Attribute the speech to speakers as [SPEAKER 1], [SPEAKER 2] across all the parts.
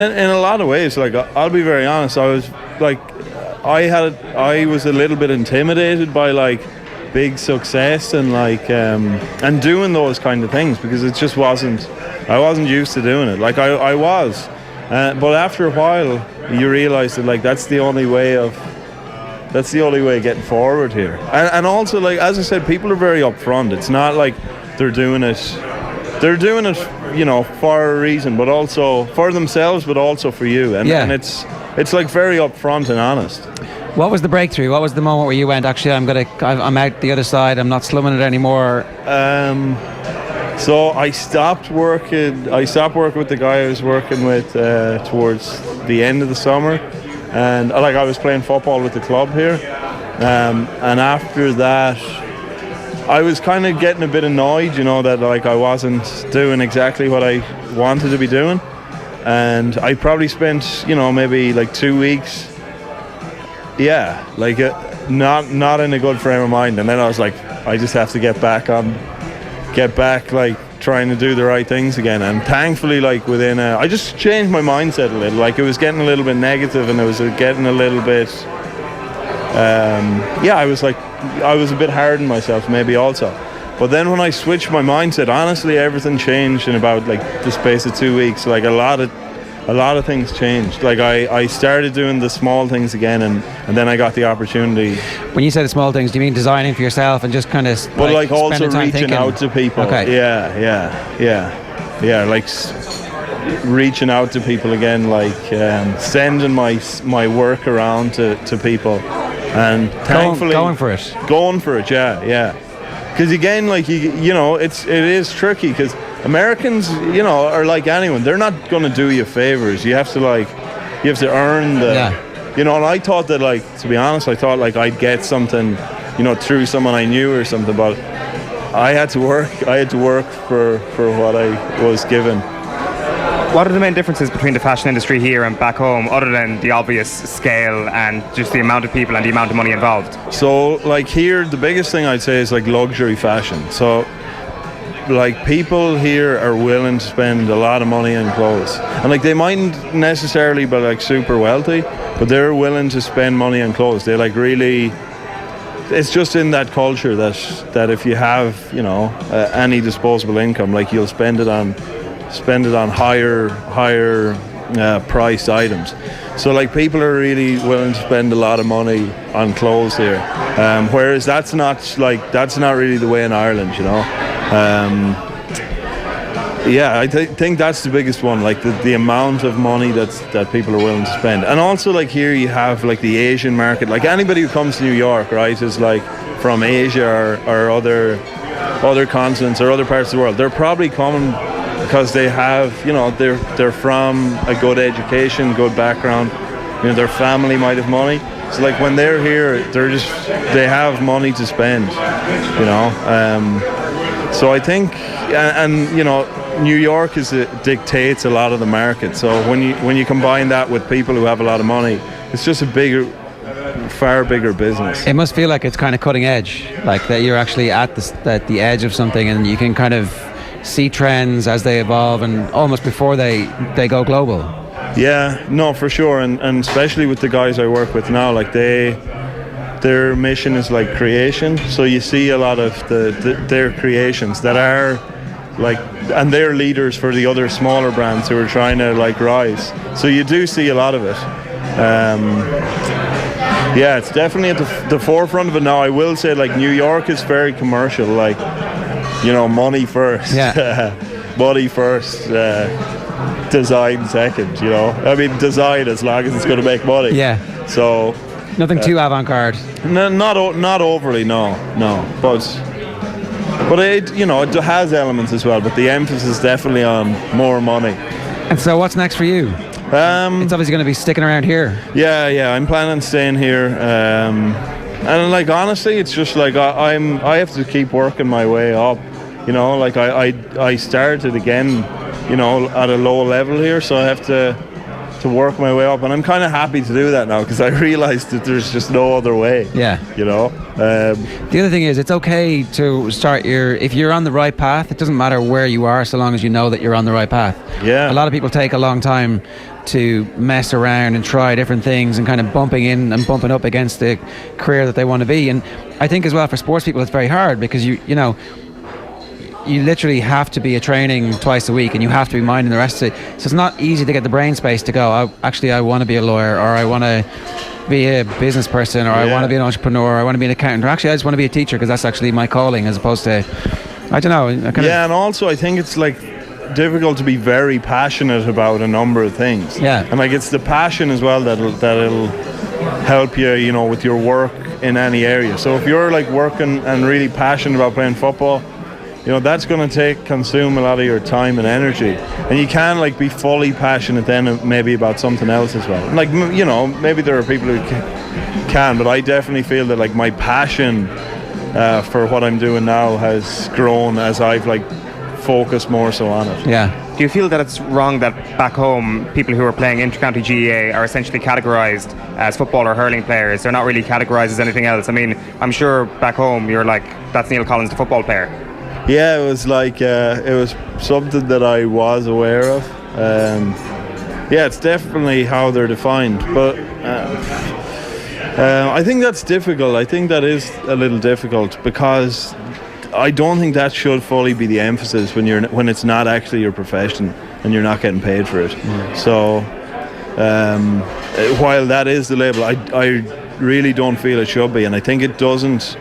[SPEAKER 1] In a lot of ways, like I'll be very honest, I was like, I was a little bit intimidated by like big success and like and doing those kind of things, because it just I wasn't used to doing it. Like I was, but after a while, you realise that like that's the only way of getting forward here. And also, like as I said, people are very upfront. It's not like they're doing it, for a reason, but also for themselves, but also for you. And it's like very upfront and honest.
[SPEAKER 2] What was the breakthrough? What was the moment where you went, actually, I'm out the other side, I'm not slumming it anymore?
[SPEAKER 1] So I stopped working with the guy I was working with towards the end of the summer, and like I was playing football with the club here, and after that I was kind of getting a bit annoyed, that like I wasn't doing exactly what I wanted to be doing, and I probably spent maybe like 2 weeks not in a good frame of mind. And then I was like, I just have to get back like trying to do the right things again. And thankfully, like I just changed my mindset a little. Like it was getting a little bit negative, and it was getting a little bit I was a bit hard on myself maybe also. But then when I switched my mindset, honestly, everything changed in about like the space of 2 weeks. Like a lot of things changed. Like I started doing the small things again, and then I got the opportunity.
[SPEAKER 2] When you say the small things, do you mean designing for yourself and just kind of
[SPEAKER 1] but like also reaching
[SPEAKER 2] thinking?
[SPEAKER 1] out to people?
[SPEAKER 2] Okay.
[SPEAKER 1] Yeah, like reaching out to people again, like sending my work around to people, and thankfully
[SPEAKER 2] going for it.
[SPEAKER 1] Yeah. Because again, like it is tricky, because Americans, are like anyone. They're not going to do you favors. You have to earn the.
[SPEAKER 2] Yeah.
[SPEAKER 1] And I thought that, like, to be honest, I thought like I'd get something, through someone I knew or something. But I had to work. For what I was given.
[SPEAKER 3] What are the main differences between the fashion industry here and back home, other than the obvious scale and just the amount of people and the amount of money involved?
[SPEAKER 1] So, like here, the biggest thing I'd say is like luxury fashion. So, like people here are willing to spend a lot of money on clothes, and like they mightn't necessarily be like super wealthy, but they're willing to spend money on clothes. They like really. It's just in that culture that if you have any disposable income, like you'll spend it on higher priced items. So like people are really willing to spend a lot of money on clothes here, whereas that's not really the way in Ireland. I think that's the biggest one, like the amount of money that people are willing to spend. And also like here you have like the Asian market. Like anybody who comes to New York, right, is like from Asia or other continents or other parts of the world. They're probably coming because they have, they're from a good education, good background. Their family might have money. So like when they're here, they have money to spend. So I think, and New York dictates a lot of the market. So when you combine that with people who have a lot of money, it's just far bigger business.
[SPEAKER 2] It must feel like it's kind of cutting edge, like that you're actually at the edge of something, and you can kind of see trends as they evolve, and almost before they go global.
[SPEAKER 1] Yeah, no, for sure, and especially with the guys I work with now, like their mission is like creation. So you see a lot of their creations that are like, and they're leaders for the other smaller brands who are trying to like rise. So you do see a lot of it. It's definitely at the forefront of it now. I will say, like, New York is very commercial, like, money first.
[SPEAKER 2] Yeah.
[SPEAKER 1] Money first, design second, I mean, design as long as it's going to make money.
[SPEAKER 2] Yeah.
[SPEAKER 1] So
[SPEAKER 2] nothing too avant-garde.
[SPEAKER 1] No, not overly, no. But it has elements as well. But the emphasis is definitely on more money.
[SPEAKER 2] And so, what's next for you? It's obviously going to be sticking around here. Yeah.
[SPEAKER 1] I'm planning on staying here. And like honestly, it's just like I have to keep working my way up. Like I started again, at a low level here, so I have to work my way up, and I'm kind of happy to do that now, because I realized that there's just no other way.
[SPEAKER 2] Yeah. The other thing is, it's okay to start if you're on the right path. It doesn't matter where you are, so long as you know that you're on the right path.
[SPEAKER 1] Yeah.
[SPEAKER 2] A lot of people take a long time to mess around and try different things and kind of bumping in and bumping up against the career that they want to be. And I think as well for sports people it's very hard because you literally have to be a training twice a week and you have to be minding the rest of it. So it's not easy to get the brain space to go, I want to be a lawyer, or I want to be a business person, or I want to be an entrepreneur, or I want to be an accountant, or actually I just want to be a teacher because that's actually my calling, as opposed to, I don't know.
[SPEAKER 1] And also I think it's like difficult to be very passionate about a number of things.
[SPEAKER 2] Yeah.
[SPEAKER 1] And like it's the passion as well that'll help you, with your work in any area. So if you're like working and really passionate about playing football, that's going to consume a lot of your time and energy, and you can like be fully passionate then maybe about something else as well. Like maybe there are people who can, but I definitely feel that like my passion for what I'm doing now has grown as I've like focused more so on it.
[SPEAKER 2] Yeah.
[SPEAKER 3] Do you feel that it's wrong that back home people who are playing inter-county GAA are essentially categorised as football or hurling players? They're not really categorised as anything else. I mean, I'm sure back home you're like, that's Neil Collins, the football player.
[SPEAKER 1] Yeah, it was like it was something that I was aware of. It's definitely how they're defined, but I think that's difficult. I think that is a little difficult because I don't think that should fully be the emphasis when it's not actually your profession and you're not getting paid for it. So while that is the label, I really don't feel it should be, and I think it doesn't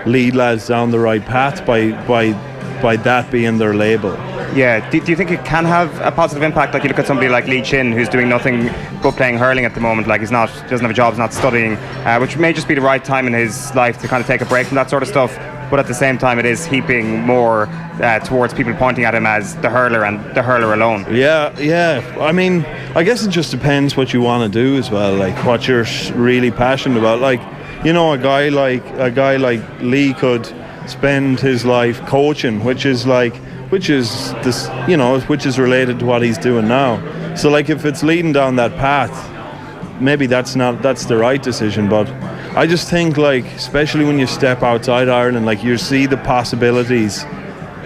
[SPEAKER 1] lead lads down the right path by that being their label.
[SPEAKER 3] Yeah, do you think it can have a positive impact? Like you look at somebody like Lee Chin, who's doing nothing but playing hurling at the moment. Like doesn't have a job, he's not studying, which may just be the right time in his life to kind of take a break from that sort of stuff. But at the same time, it is heaping more towards people pointing at him as the hurler and the hurler alone.
[SPEAKER 1] Yeah. I mean, I guess it just depends what you want to do as well. Like what you're really passionate about. Like, a guy like Lee could spend his life coaching, which is related to what he's doing now. So like if it's leading down that path, maybe that's the right decision. But I just think like, especially when you step outside Ireland, like you see the possibilities,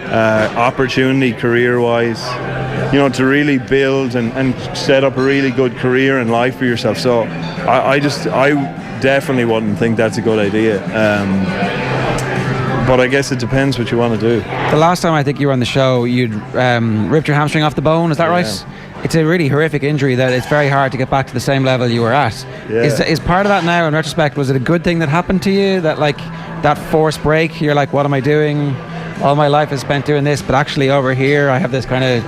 [SPEAKER 1] opportunity career-wise, to really build and set up a really good career and life for yourself. So I definitely wouldn't think that's a good idea. But I guess it depends what you want to do.
[SPEAKER 2] The last time I think you were on the show, you'd ripped your hamstring off the bone, is that right? It's a really horrific injury that it's very hard to get back to the same level you were at.
[SPEAKER 1] Yeah.
[SPEAKER 2] Is part of that now, in retrospect, was it a good thing that happened to you? That like that forced break, you're like, what am I doing? All my life is spent doing this, but actually over here I have this kind of...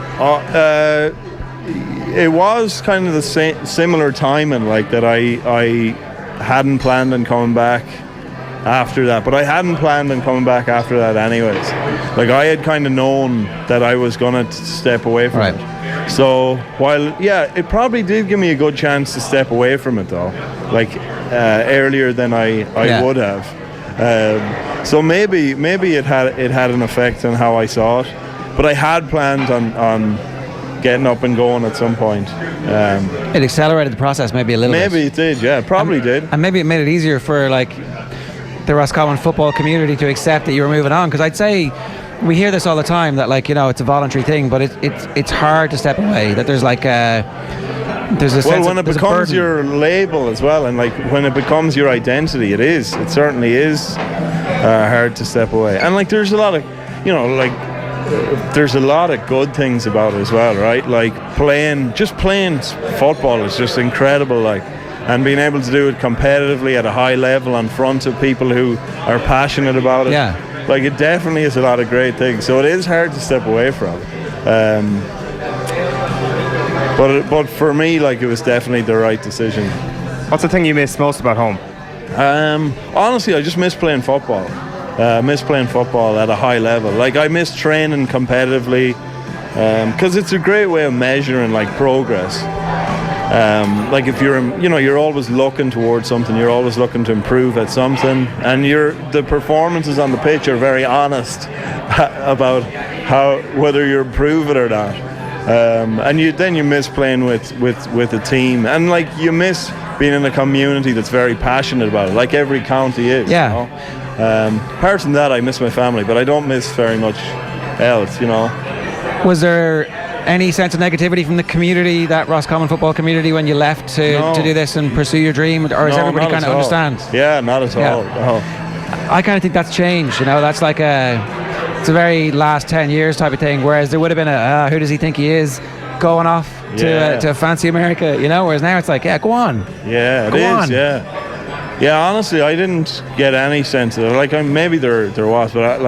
[SPEAKER 1] it was kind of the similar timing, like that I hadn't planned on coming back after that, but I hadn't planned on coming back after that anyways. Like I had kind of known that I was going to step away from it. So while it probably did give me a good chance to step away from it though, like earlier than I would have. So maybe it had an effect on how I saw it, but I had planned on getting up and going at some point.
[SPEAKER 2] It accelerated the process maybe a little bit.
[SPEAKER 1] Maybe it did, yeah, probably did.
[SPEAKER 2] And maybe it made it easier for like the Roscommon football community to accept that you were moving on, because I'd say we hear this all the time that like it's a voluntary thing, but it's hard to step away, that there's like there's a sense
[SPEAKER 1] when it becomes your label as well, and like when it becomes your identity, it certainly is hard to step away. And like there's a lot of there's a lot of good things about it as well, right? Like playing football is just incredible, like, and being able to do it competitively at a high level in front of people who are passionate about it.
[SPEAKER 2] Yeah.
[SPEAKER 1] Like it definitely is a lot of great things. So it is hard to step away from. But for me, like it was definitely the right decision.
[SPEAKER 3] What's the thing you miss most about home?
[SPEAKER 1] Honestly, I just miss playing football. Miss playing football at a high level. Like I miss training competitively, because it's a great way of measuring like progress. Like if you're always looking towards something, you're always looking to improve at something, and the performances on the pitch are very honest about whether you're improving or not. And you miss playing with a team, and like you miss being in a community that's very passionate about it, like every county is.
[SPEAKER 2] Yeah.
[SPEAKER 1] Apart from that, I miss my family, but I don't miss very much else.
[SPEAKER 2] Was there any sense of negativity from the community, that Roscommon football community, when you left to do this and pursue your dream, or does everybody kind of understand?
[SPEAKER 1] Yeah, not at all. No.
[SPEAKER 2] I kind of think that's changed. That's like it's a very last 10 years type of thing. Whereas there would have been who does he think he is, going off to fancy America, Whereas now it's like, yeah, go on.
[SPEAKER 1] Yeah, it is. Yeah, honestly, I didn't get any sense of it. Like, maybe there was, but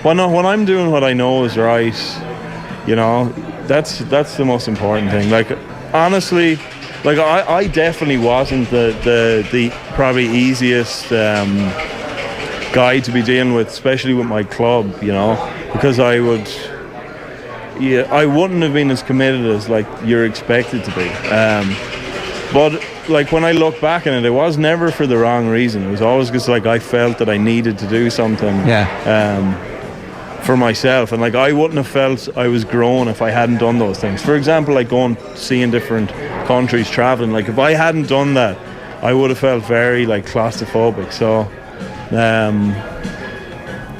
[SPEAKER 1] when I'm doing what I know is right, that's the most important thing. Like, honestly, like I definitely wasn't the probably easiest guy to be dealing with, especially with my club, because I wouldn't have been as committed as like you're expected to be. But like when I look back on it, it was never for the wrong reason. It was always just like I felt that I needed to do something for myself, and like I wouldn't have felt I was grown if I hadn't done those things. For example, like going seeing different countries, traveling. Like if I hadn't done that, I would have felt very like claustrophobic.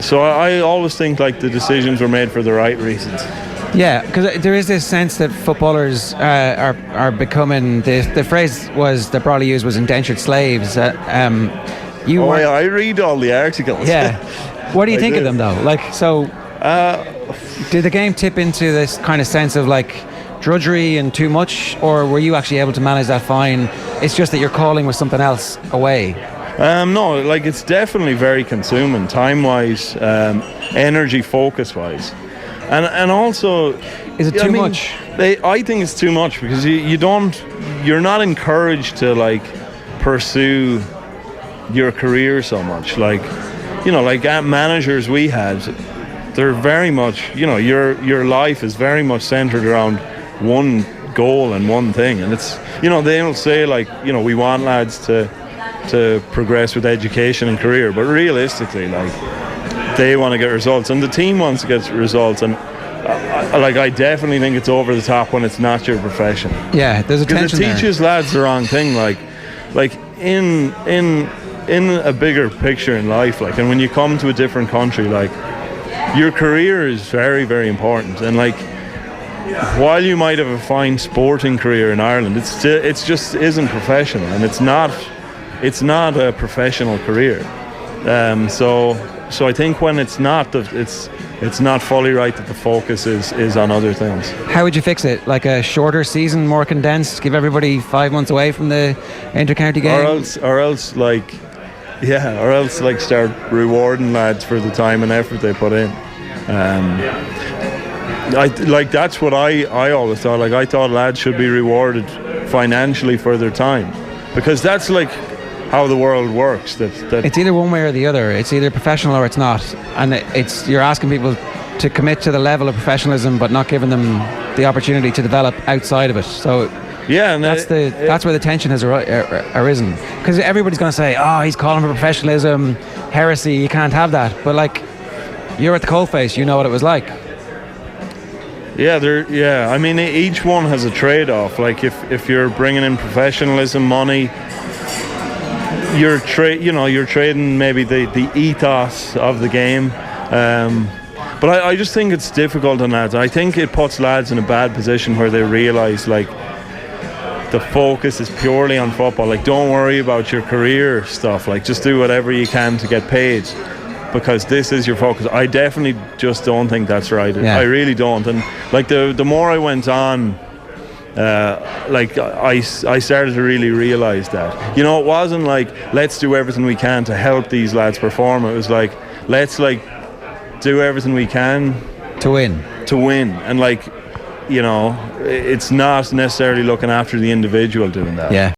[SPEAKER 1] So I always think like the decisions were made for the right reasons.
[SPEAKER 2] Yeah, because there is this sense that footballers are becoming, the phrase was that probably used was indentured slaves.
[SPEAKER 1] I read all the articles.
[SPEAKER 2] Yeah. What do you think of them though? Like, so did the game tip into this kind of sense of like drudgery and too much, or were you actually able to manage that fine? It's just that your calling was something else away.
[SPEAKER 1] No, like it's definitely very consuming, time-wise, energy focus-wise. And also,
[SPEAKER 2] is it too much?
[SPEAKER 1] I think it's too much because you're not encouraged to like pursue your career so much. Like, like at managers we had, they're very much, your life is very much centered around one goal and one thing. And it's, they'll say like, we want lads to progress with education and career, but realistically, like, they want to get results and the team wants to get results, and I definitely think it's over the top when it's not your profession.
[SPEAKER 2] Yeah, there's a tension
[SPEAKER 1] because it teaches lads the wrong thing. Like in a bigger picture in life, like, and when you come to a different country, like, your career is very, very important. And like, while you might have a fine sporting career in Ireland, it's just isn't professional, and it's not a professional career. So I think when it's not fully right, that the focus is on other things.
[SPEAKER 2] How would you fix it? Like a shorter season, more condensed, give everybody 5 months away from the inter-county game?
[SPEAKER 1] Or else start rewarding lads for the time and effort they put in. That's what I always thought. Like, I thought lads should be rewarded financially for their time, because that's like how the world works. That
[SPEAKER 2] it's either one way or the other. It's either professional or it's not, and you're asking people to commit to the level of professionalism, but not giving them the opportunity to develop outside of it. So yeah, and that's where the tension has arisen, because everybody's going to say, "Oh, he's calling for professionalism, heresy. You can't have that." But like, you're at the coalface. You know what it was like.
[SPEAKER 1] Yeah, I mean, each one has a trade-off. Like, if you're bringing in professionalism, money, you're trading maybe the ethos of the game. But I just think it's difficult on lads. I think it puts lads in a bad position where they realise, like, the focus is purely on football. Like, don't worry about your career stuff. Like, just do whatever you can to get paid, because this is your focus. I definitely just don't think that's right. Yeah. I really don't. And like, the more I went on, I started to really realise that. It wasn't like, let's do everything we can to help these lads perform. It was like, let's like do everything we can
[SPEAKER 2] to win.
[SPEAKER 1] And like, it's not necessarily looking after the individual doing that.
[SPEAKER 2] Yeah.